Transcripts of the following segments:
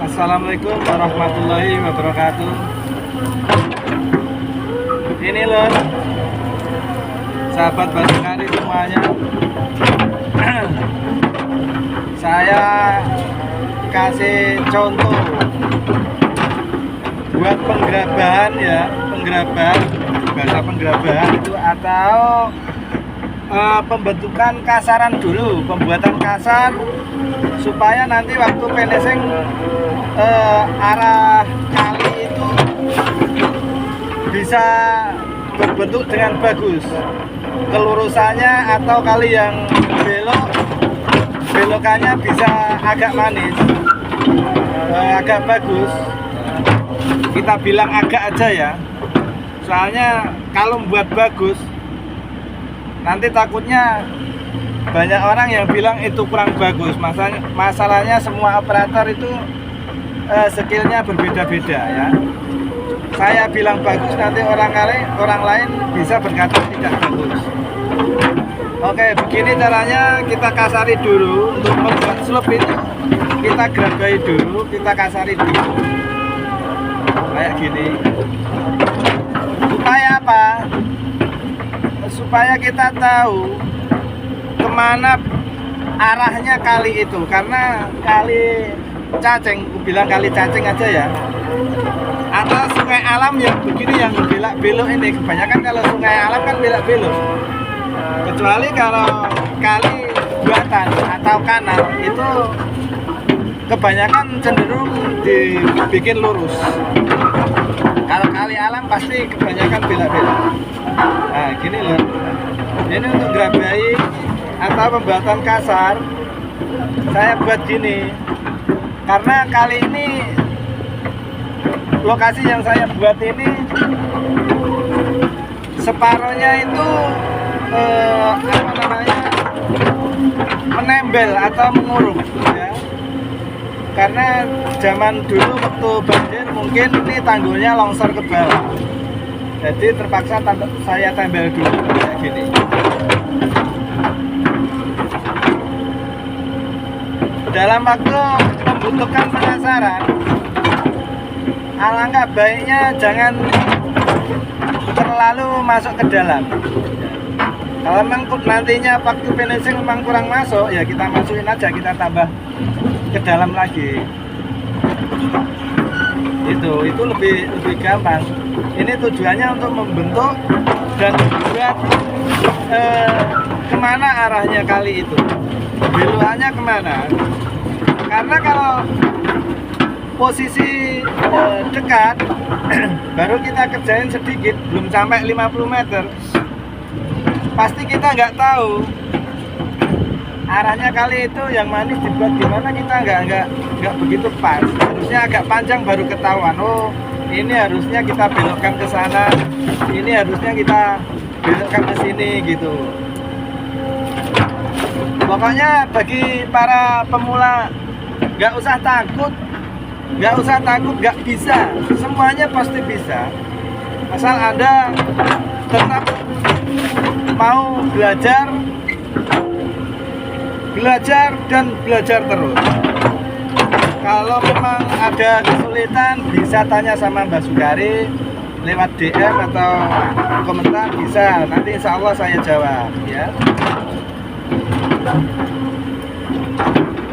Assalamualaikum warahmatullahi wabarakatuh. Ini loh, sahabat Basukari semuanya. Saya kasih contoh buat penggerabahan ya, bahasa penggerabahan itu atau pembentukan kasaran dulu, pembuatan kasar supaya nanti waktu finishing arah kali itu bisa berbentuk dengan bagus, kelurusannya atau kali yang belokannya bisa agak manis, agak bagus. Kita bilang agak aja ya, soalnya kalau membuat bagus nanti takutnya banyak orang yang bilang itu kurang bagus. Masalahnya semua operator itu skillnya berbeda-beda ya. Saya bilang bagus, nanti orang lain bisa berkata tidak bagus. Oke, begini caranya. Kita kasari dulu. Untuk membuat slope itu kita gerabai dulu, kita kasari dulu kayak gini. Supaya apa? Supaya kita tahu kemana arahnya kali itu. Karena kali cacing, aku bilang kali cacing aja ya, atau sungai alam yang begini yang belok-belok ini. Kebanyakan kalau sungai alam kan belok-belok, kecuali kalau kali buatan atau kanal itu kebanyakan cenderung dibikin lurus. Kalau kali alam pasti kebanyakan belok-belok. Nah gini loh, ini untuk gerabai atau pembuatan kasar saya buat gini karena kali ini lokasi yang saya buat ini separohnya itu menembel atau menguruk ya. Karena zaman dulu waktu banjir mungkin ini tanggulnya longsor ke bawah, jadi terpaksa saya tempel dulu kayak gini. Dalam waktu membutuhkan penasaran, alangkah baiknya jangan terlalu masuk ke dalam. Kalau memang nantinya waktu finishing memang kurang masuk, ya kita masukin aja, kita tambah ke dalam lagi. Itu lebih gampang. Ini tujuannya untuk membentuk dan membuat kemana arahnya kali itu, belokannya kemana. Karena kalau posisi dekat baru kita kerjain sedikit, belum sampai 50 meter, pasti kita nggak tahu arahnya kali itu yang manis dibuat gimana. Kita nggak begitu pas, harusnya agak panjang baru ketahuan. Oh ini harusnya kita belokkan ke sana, ini harusnya kita belokkan ke sini gitu. Pokoknya bagi para pemula nggak usah takut, nggak bisa, semuanya pasti bisa, asal Anda tetap mau belajar dan belajar terus. Kalau memang ada kesulitan bisa tanya sama Mbak Sukari lewat DM atau komentar, bisa, nanti insya Allah saya jawab ya.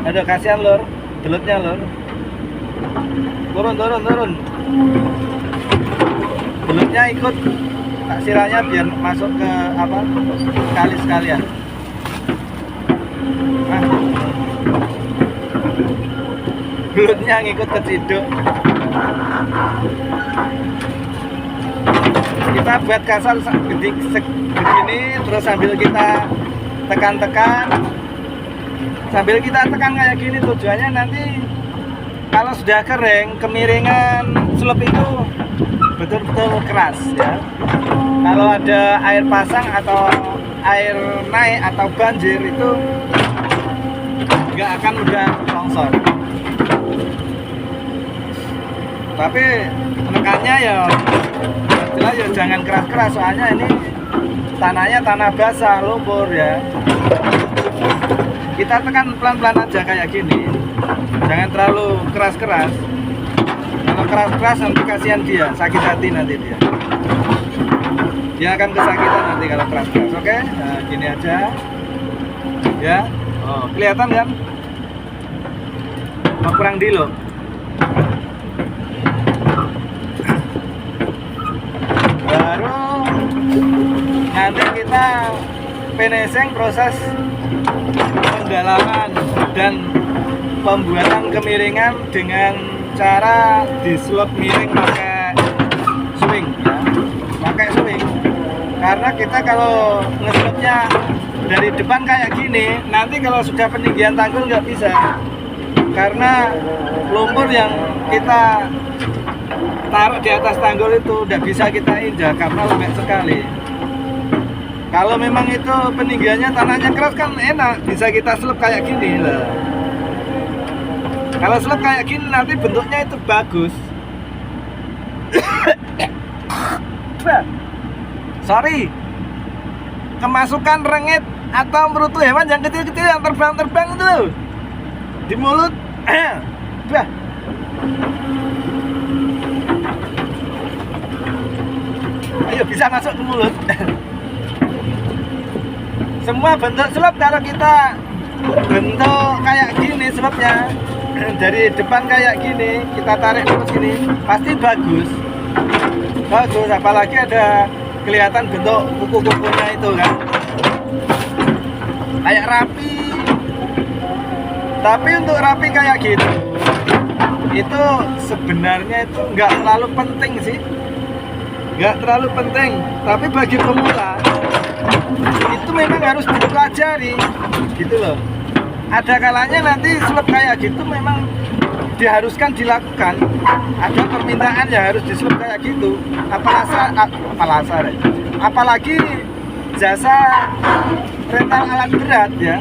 Aduh kasihan lor, belutnya lor, turun, belutnya ikut taksirannya biar masuk ke kali sekalian. Nah, belutnya ngikut ke ciduk. Kita buat kasar begini, terus sambil kita tekan kayak gini. Tujuannya nanti kalau sudah kering, kemiringan slope itu betul-betul keras ya. Kalau ada air pasang atau air naik atau banjir itu nggak akan mudah longsor. Tapi menekannya ya jelas ya jangan keras-keras, soalnya ini tanahnya tanah basah, lumpur ya. Kita tekan pelan-pelan aja kayak gini. Jangan terlalu keras-keras. Kalau keras-keras nanti kasihan dia, sakit hati nanti dia. Dia akan kesakitan nanti kalau keras-keras. Oke, nah, gini aja. Ya, oh kelihatan kan? Oh, kurang dilo. Baru nanti kita finishing proses pendalaman dan pembuatan kemiringan dengan cara dislop miring pakai swing ya. Pakai swing. Karena kita kalau ngeslopnya dari depan kayak gini, nanti kalau sudah peninggian tanggul nggak bisa. Karena lumpur yang kita taruh di atas tanggul itu udah bisa kita injak karena lembek sekali. Kalau memang itu peninggiannya tanahnya keras kan enak, bisa kita selop kayak gini lah. Kalau selop kayak gini nanti bentuknya itu bagus. Sorry, kemasukan rengit atau merutu hewan yang kecil-kecil yang terbang-terbang itu di mulut. Bah. Ayo bisa masuk ke mulut. Semua bentuk selop kalau kita bentuk kayak gini selopnya dari depan kayak gini, kita tarik terus gini, pasti bagus. Bagus, apalagi ada kelihatan bentuk kuku-kukunya itu kan. Kayak rapi. Tapi untuk rapi kayak gitu, itu sebenarnya itu nggak terlalu penting sih. Nggak terlalu penting. Tapi bagi pemula, itu memang harus dipelajari gitu loh. Ada kalanya nanti selop kayak gitu memang diharuskan dilakukan. Ada permintaan yang harus diselop kayak gitu. Apalagi jasa rental alat berat ya.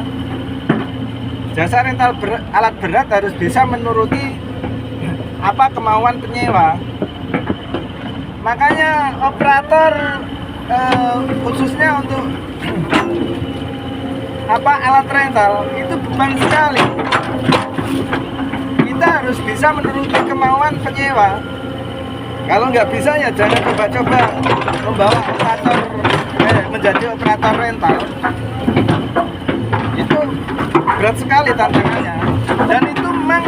Jasa rental alat berat harus bisa menuruti apa kemauan penyewa. Makanya operator khususnya untuk apa alat rental itu beban sekali. Kita harus bisa menuruti kemauan penyewa. Kalau nggak bisa ya jangan coba-coba membawa operator menjadi operator rental. Itu berat sekali tantangannya. Dan itu memang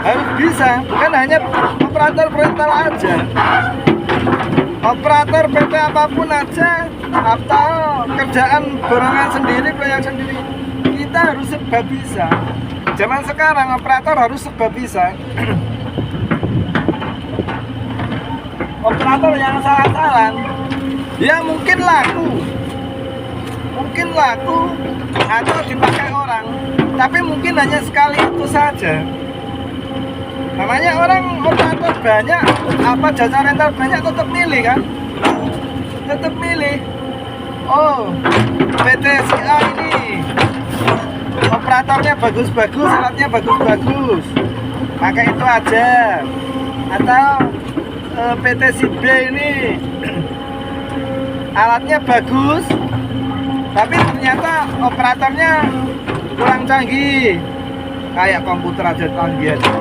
harus bisa, bukan hanya operator rental aja. Operator PT apapun aja atau kerjaan borongan sendiri, proyek sendiri, kita harus serba bisa. Zaman sekarang operator harus serba bisa. Operator yang salah-salah ya mungkin laku atau dipakai orang, tapi mungkin hanya sekali itu saja. Namanya orang operator banyak, apa jasa rental banyak, tetap milih kan, tetap milih. Oh, PT si A ini operatornya bagus-bagus, alatnya bagus-bagus, pakai itu aja. Atau PT si B ini alatnya bagus, tapi ternyata operatornya kurang canggih, kayak komputer aja canggih aja.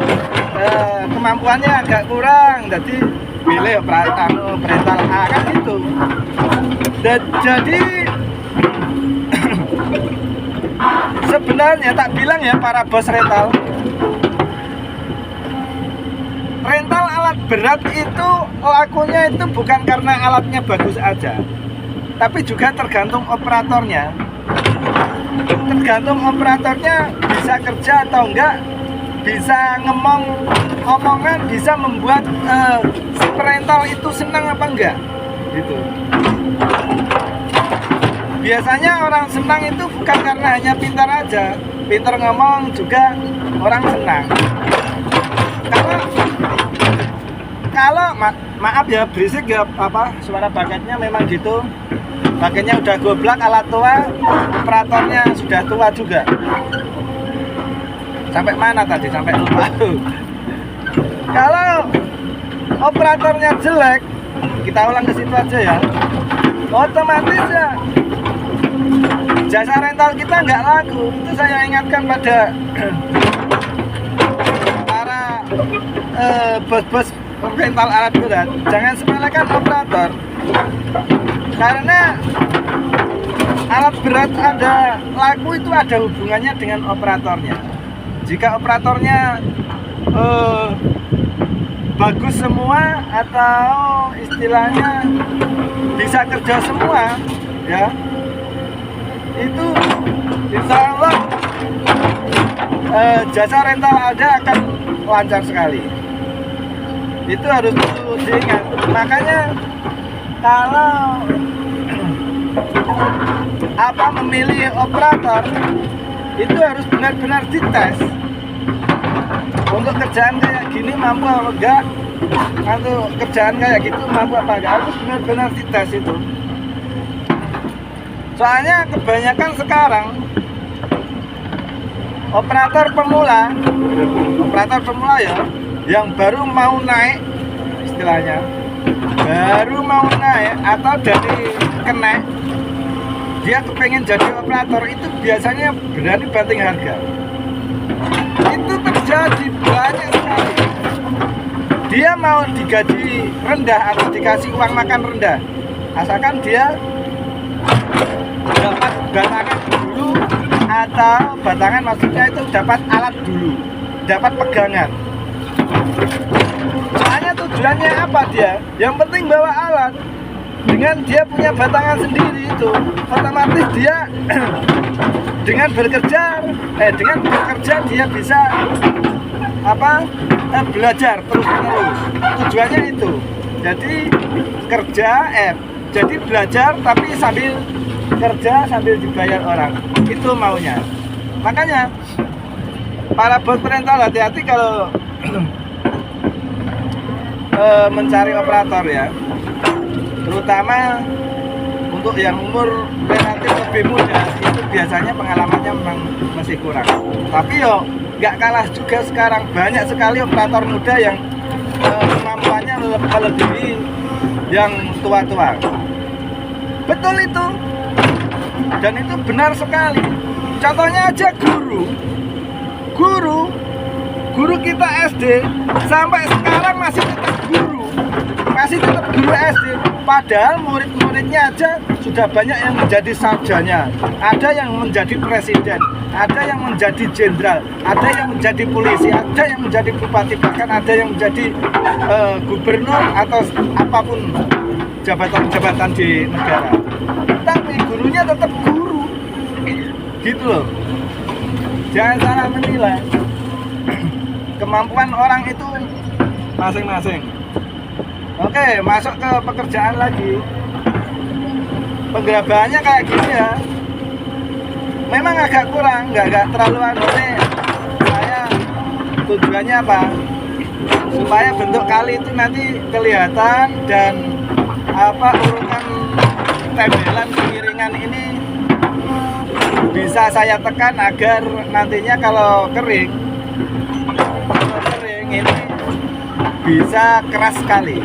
Kemampuannya agak kurang, jadi pilih operator rental A kan gitu. Jadi sebenarnya tak bilang ya para bos rental alat berat itu lakunya itu bukan karena alatnya bagus aja, tapi juga tergantung operatornya. Tergantung operatornya bisa kerja atau enggak, bisa omongan bisa membuat si rental itu senang apa enggak gitu. Biasanya orang senang itu bukan karena hanya pintar aja, pintar ngomong juga orang senang. Kalau maaf ya berisik ya apa suara baketnya memang gitu. Baketnya udah goblak, alat tua, operatornya sudah tua juga. Sampai mana tadi? Sampai lupa. Kalau operatornya jelek, kita ulang ke situ aja ya. Otomatis ya jasa rental kita nggak laku. Itu saya ingatkan pada bos-bos rental alat berat jangan sepelekan operator, karena alat berat ada laku itu ada hubungannya dengan operatornya. Jika operatornya bagus semua atau istilahnya bisa kerja semua, ya itu insya Allah jasa rental Anda akan lancar sekali. Itu harus diingat. Makanya kalau memilih operator itu harus benar-benar dites. Untuk kerjaan kayak gini mampu apa enggak, atau kerjaan kayak gitu mampu apa enggak, harus benar-benar dites itu. Soalnya kebanyakan sekarang operator pemula ya, yang baru mau naik, istilahnya baru mau naik atau dari kenek, dia kepengen jadi operator, itu biasanya berani banting harga. Itu terjadi banyak sekali. Dia mau digaji rendah atau dikasih uang makan rendah, asalkan dia dapat batangan dulu, atau batangan maksudnya itu dapat alat dulu, dapat pegangan. Soalnya tujuannya apa dia? Yang penting bawa alat. Dengan dia punya batangan sendiri itu, otomatis dia dengan bekerja dia bisa belajar terus-menerus. Tujuannya itu. Jadi belajar tapi sambil kerja sambil dibayar orang. Itu maunya. Makanya para bos rental hati-hati kalau mencari operator ya. Terutama untuk yang umur relatif lebih muda, itu biasanya pengalamannya memang masih kurang. Tapi yo nggak kalah juga sekarang, banyak sekali operator muda yang kemampuannya melebihi yang tua-tua. Betul itu, dan itu benar sekali. Contohnya aja guru kita SD sampai sekarang masih tetap guru SD. Padahal murid-muridnya aja sudah banyak yang menjadi sarjana, ada yang menjadi presiden, ada yang menjadi jenderal, ada yang menjadi polisi, ada yang menjadi bupati, bahkan ada yang menjadi gubernur atau apapun jabatan-jabatan di negara. Tapi gurunya tetap guru, gitu loh. Jangan salah menilai. Kemampuan orang itu masing-masing. Oke, masuk ke pekerjaan lagi. Penggerabahannya kayak gini ya. Memang agak kurang, nggak terlalu saya tujuannya apa? Supaya bentuk kali itu nanti kelihatan, dan urutan tembelan kemiringan ini bisa saya tekan agar nantinya kalau kering ini bisa keras sekali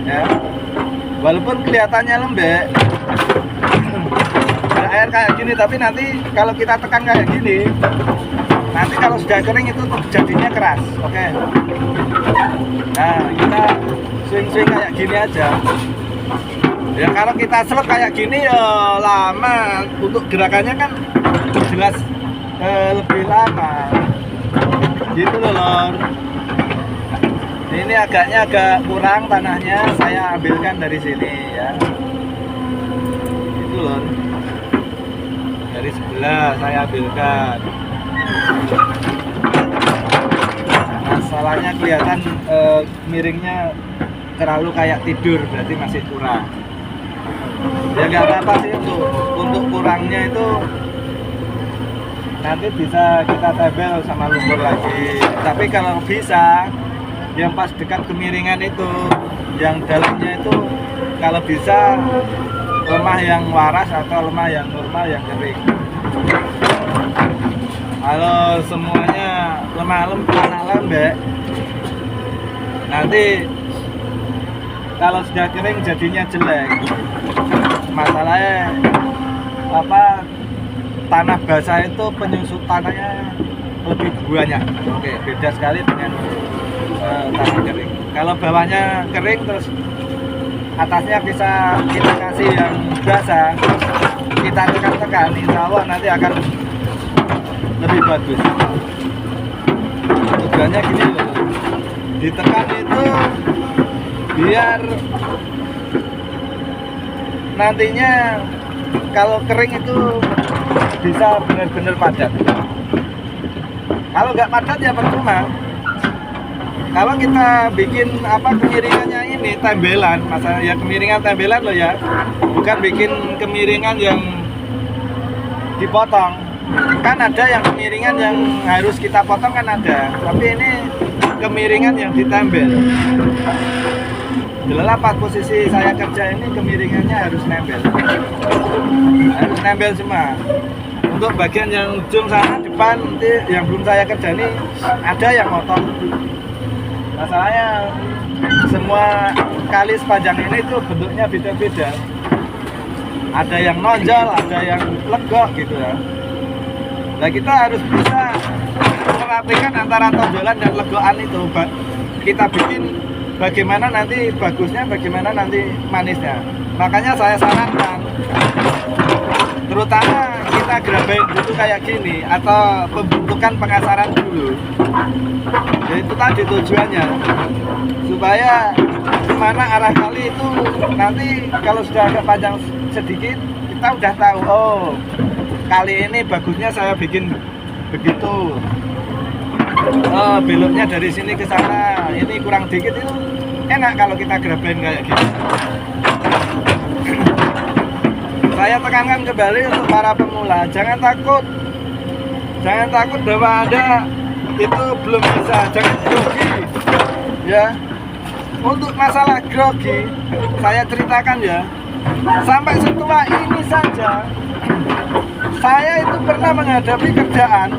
ya, walaupun kelihatannya lembek air kayak gini, tapi nanti kalau kita tekan kayak gini, nanti kalau sudah kering itu jadinya keras. Oke. Nah, kita swing kayak gini aja ya. Kalau kita selep kayak gini ya lama, untuk gerakannya kan jelas lebih lama gitu loh lor. Ini agak kurang tanahnya, saya ambilkan dari sini ya. Itu loh, dari sebelah saya ambilkan. Masalahnya kelihatan miringnya terlalu kayak tidur, berarti masih kurang. Ya nggak apa-apa sih, untuk kurangnya itu nanti bisa kita tebel sama lumpur lagi. Tapi kalau bisa yang pas dekat kemiringan itu, yang dalamnya itu kalau bisa lemah yang waras atau lemah yang normal yang kering. Kalau semuanya tanah lembek, nanti kalau sudah kering jadinya jelek. Masalahnya tanah basah itu penyusut tanahnya lebih banyak. Oke, beda sekali dengan tahu kering. Kalau bawahnya kering terus atasnya bisa kita kasih yang basah, kita tekan-tekan, insya Allah nanti akan lebih bagus. Tujuannya gini loh, ditekan itu biar nantinya kalau kering itu bisa benar-benar padat. Kalau nggak padat ya percuma. Kalau kita bikin kemiringannya ini tembelan, masalah ya kemiringan tembelan loh ya, bukan bikin kemiringan yang dipotong. Kan ada yang kemiringan yang harus kita potong kan ada, tapi ini kemiringan yang ditembel. Jelas pas posisi saya kerja ini kemiringannya harus nempel semua. Untuk bagian yang ujung sana depan nanti yang belum saya kerja ini ada yang motong. Masalahnya semua kali sepanjang ini itu bentuknya beda-beda. Ada yang nonjol, ada yang legok gitu ya. Nah kita harus bisa merapikan antara tonjolan dan legokan itu. Kita bikin bagaimana nanti bagusnya, bagaimana nanti manisnya. Makanya saya sarankan, terutama kita gerabain dulu kayak gini atau pembentukan pengasaran dulu. Ya itu tadi tujuannya, supaya kemana arah kali itu nanti kalau sudah agak panjang sedikit kita udah tahu, oh kali ini bagusnya saya bikin begitu. Oh beloknya dari sini ke sana, ini kurang dikit, itu enak kalau kita gerabain kayak gitu. Saya tekankan kembali untuk para pemula, jangan takut bahwa Anda itu belum bisa, jangan grogi ya. Untuk masalah grogi saya ceritakan ya, sampai setua ini saja saya itu pernah menghadapi kerjaan,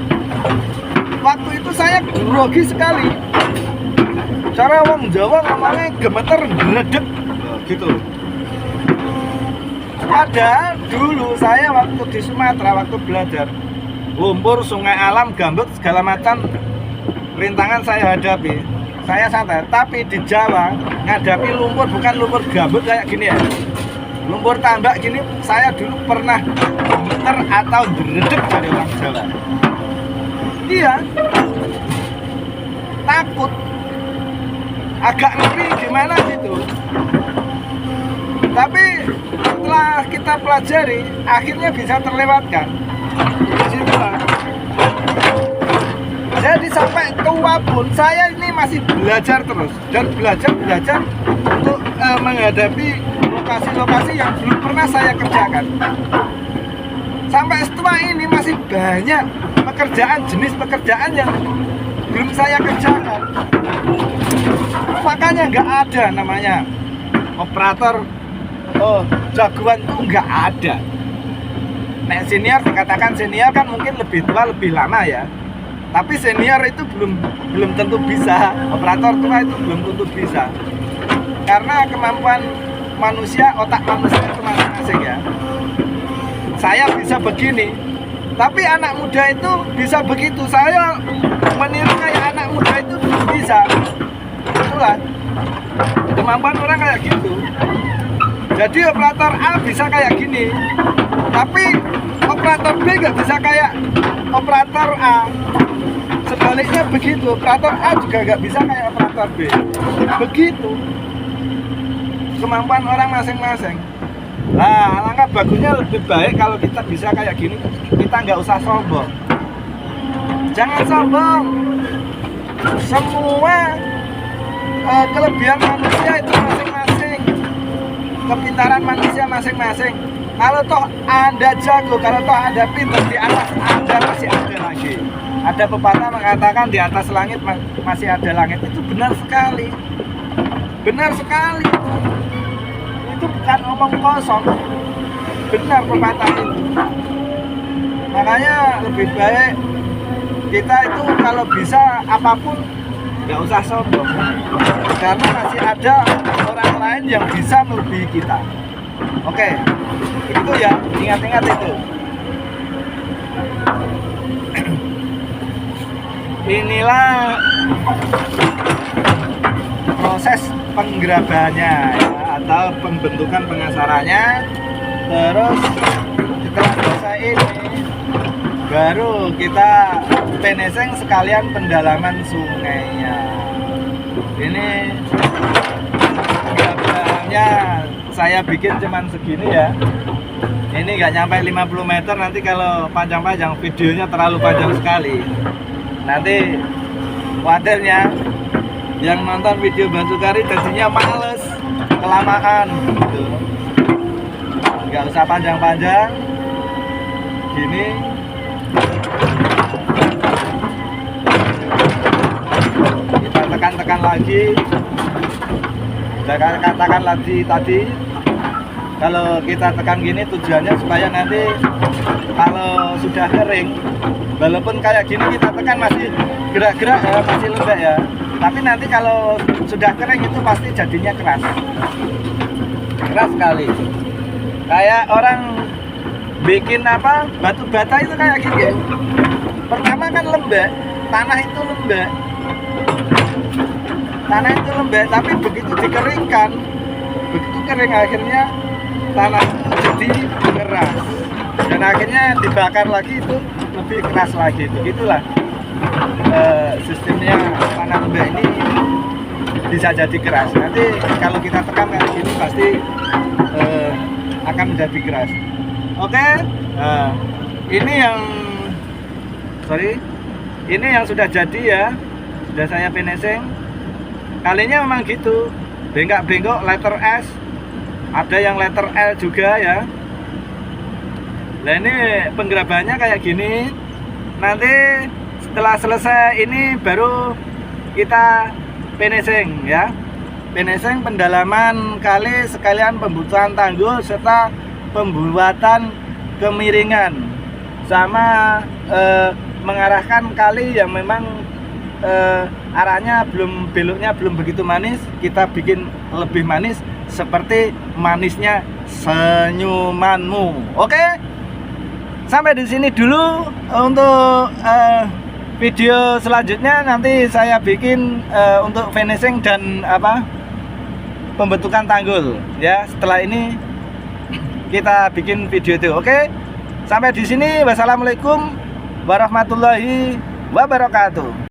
waktu itu saya grogi sekali, cara wong Jawa ngomongnya gemeter gredeg gitu. Padahal dulu saya waktu di Sumatera, waktu belajar lumpur, sungai alam, gambut, segala macam rintangan saya hadapi, saya santai. Tapi di Jawa ngadapi lumpur, bukan lumpur gambut kayak gini ya, lumpur tambak gini, saya dulu pernah gemeter atau dredeg dari orang Jawa. Iya, takut, agak ngeri gimana gitu. Tapi setelah kita pelajari, akhirnya bisa terlewatkan. Disitulah. Jadi sampai tua pun saya ini masih belajar terus dan belajar untuk menghadapi lokasi-lokasi yang belum pernah saya kerjakan. Sampai setua ini masih banyak jenis pekerjaan yang belum saya kerjakan. Makanya nggak ada namanya operator jagoan itu nggak ada. Nah senior, dikatakan senior kan mungkin lebih tua, lebih lama ya. Tapi senior itu belum tentu bisa, operator tua itu belum tentu bisa. Karena kemampuan manusia, otak manusia itu masing-masing ya. Saya bisa begini, tapi anak muda itu bisa begitu. Saya meniru kayak anak muda itu belum bisa. Itulah kemampuan orang kayak gitu. Jadi operator A bisa kayak gini, tapi operator B nggak bisa kayak operator A. Sebaliknya begitu, operator A juga nggak bisa kayak operator B. Begitu kemampuan orang masing-masing. Nah, alangkah bagusnya lebih baik kalau kita bisa kayak gini, kita nggak usah sombong. Jangan sombong. Semua kelebihan manusia itu masing-masing, kepintaran manusia masing-masing. Kalau toh Anda jago, kalau toh Anda pintar, di atas Anda masih ada lagi. Ada pepatah mengatakan di atas langit masih ada langit. Itu benar sekali. Benar sekali. Itu bukan omong kosong. Benar pepatah itu. Makanya lebih baik kita itu kalau bisa apapun nggak usah sombong. Karena masih ada orang lain yang bisa melebihi kita. Oke, begitu ya, ingat-ingat itu. inilah proses penggerabannya ya, atau pembentukan pengasarannya. Terus setelah selesai ini baru kita finishing sekalian pendalaman sungainya. Ini penggerabannya saya bikin cuman segini ya. Ini nggak nyampe 50 meter, nanti kalau panjang-panjang videonya terlalu panjang sekali. Nanti wadernya yang nonton video Basukari jadinya males, kelamaan gitu. Nggak usah panjang-panjang gini. Kita tekan-tekan lagi. Saya katakan lagi tadi, kalau kita tekan gini tujuannya supaya nanti kalau sudah kering, walaupun kayak gini kita tekan masih gerak-gerak ya, masih lembek ya, tapi nanti kalau sudah kering itu pasti jadinya keras sekali. Kayak orang bikin apa, batu bata itu kayak gini. Pertama kan lembek, tanah itu lembek, tapi begitu dikeringkan, begitu kering akhirnya tanah itu jadi keras, dan akhirnya dibakar lagi itu lebih keras lagi. Begitulah sistemnya tanah lembek ini bisa jadi keras. Nanti kalau kita tekan kayak gini pasti akan menjadi keras. Oke, ini yang sudah jadi ya, sudah saya finishing. Kalinya memang gitu, bengkak-bengkok letter S, ada yang letter L juga ya. Nah ini penggerabannya kayak gini. Nanti setelah selesai ini baru kita finishing ya, finishing pendalaman kali sekalian pembuatan tanggul serta pembuatan kemiringan, sama mengarahkan kali yang memang arahnya beloknya belum begitu manis, kita bikin lebih manis seperti manisnya senyumanmu. Oke, sampai di sini dulu untuk video selanjutnya. Nanti saya bikin untuk finishing dan pembentukan tanggul ya. Setelah ini kita bikin video itu. Oke, sampai di sini. Wassalamualaikum warahmatullahi wabarakatuh.